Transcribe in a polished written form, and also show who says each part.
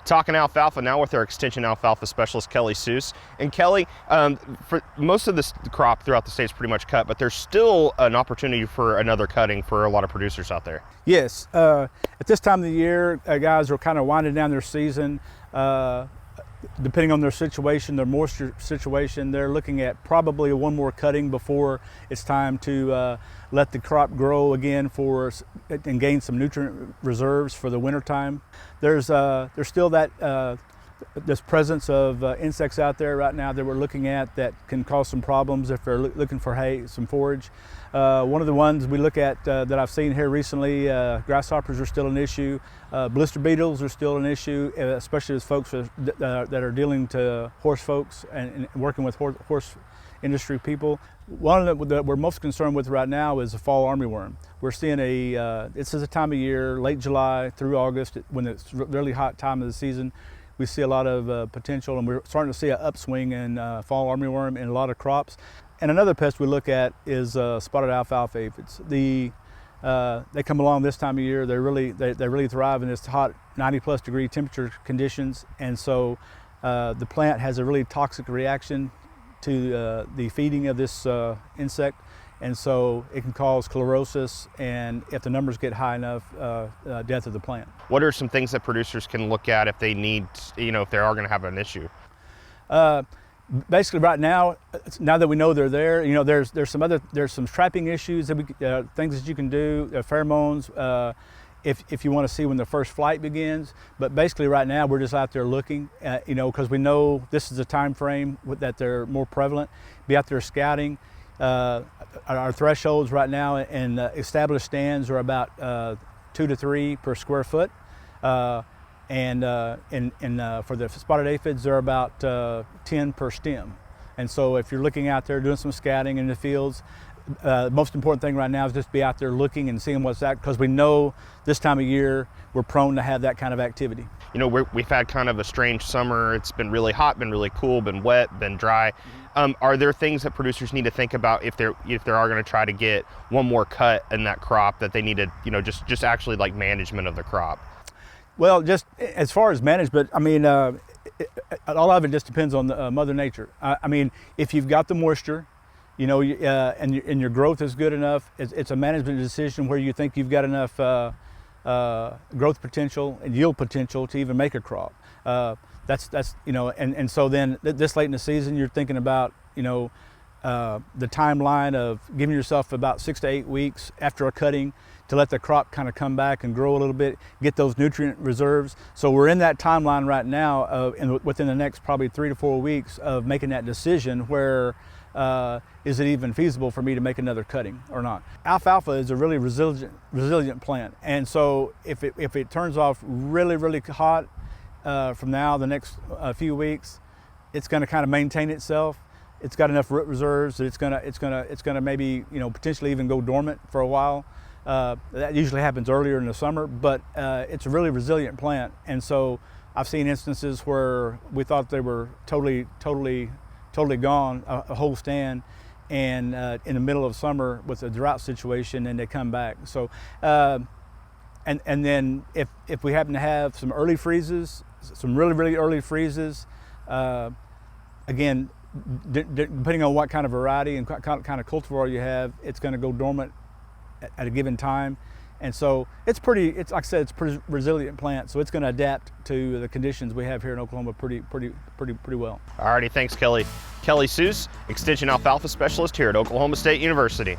Speaker 1: Talking alfalfa now with our extension alfalfa specialist, Kelly Seuhs. And Kelly, for most of this crop throughout the state is pretty much cut, but there's still an opportunity for another cutting for a lot of producers out there.
Speaker 2: Yes, at this time of the year, guys are kind of winding down their season. Depending on their situation, their moisture situation, they're looking at probably one more cutting before it's time to let the crop grow again and gain some nutrient reserves for the winter time. There's still that this presence of insects out there right now that we're looking at that can cause some problems if they're looking for hay, some forage. One of the ones we look at that I've seen here recently, grasshoppers are still an issue. Blister beetles are still an issue, especially as folks that are dealing to horse folks and working with horse industry people. One of that we're most concerned with right now is the fall armyworm. We're seeing this is a time of year, late July through August, when it's really hot time of the season. We see a lot of potential, and we're starting to see an upswing in fall armyworm in a lot of crops. And another pest we look at is spotted alfalfa aphids. They come along this time of year. They really thrive in this hot 90+ degree temperature conditions, and so the plant has a really toxic reaction to the feeding of this insect, and so it can cause chlorosis, and if the numbers get high enough, death of the plant.
Speaker 1: What are some things that producers can look at if they need, if they are going to have an issue?
Speaker 2: Basically, right now that we know they're there, there's some trapping issues that things that you can do, pheromones. If you want to see when the first flight begins, but basically right now we're just out there looking, because we know this is a time frame that they're more prevalent. Be out there scouting. Our thresholds right now in established stands are about 2 to 3 per square foot, and for the spotted aphids they're about 10 per stem. And so if you're looking out there doing some scouting in the fields, the most important thing right now is just be out there looking and seeing what's that, because we know this time of year we're prone to have that kind of activity.
Speaker 1: We've had kind of a strange summer. It's been really hot, been really cool, been wet, been dry. Are there things that producers need to think about if they are going to try to get one more cut in that crop, that they need to, just actually like management of the crop?
Speaker 2: Well, just as far as management, all of it just depends on Mother Nature. If you've got the moisture, and your growth is good enough, it's a management decision where you think you've got enough growth potential and yield potential to even make a crop. And so then this late in the season, you're thinking about, the timeline of giving yourself about 6 to 8 weeks after a cutting to let the crop kind of come back and grow a little bit, get those nutrient reserves. So we're in that timeline right now within the next probably 3 to 4 weeks of making that decision where is it even feasible for me to make another cutting or not? Alfalfa is a really resilient plant, and so if it turns off really hot from now the next few weeks, it's going to kind of maintain itself. It's got enough root reserves that it's gonna maybe potentially even go dormant for a while. That usually happens earlier in the summer, but it's a really resilient plant, and so I've seen instances where we thought they were totally gone, a whole stand, and in the middle of summer with a drought situation, and they come back. So, and then if we happen to have some early freezes, some really early freezes, again, depending on what kind of variety and kind of cultivar you have, it's going to go dormant at a given time. And so it's like I said, it's a pretty resilient plant, so it's going to adapt to the conditions we have here in Oklahoma pretty well.
Speaker 1: Alrighty, thanks, Kelly. Kelly Seuhs, Extension Alfalfa Specialist here at Oklahoma State University.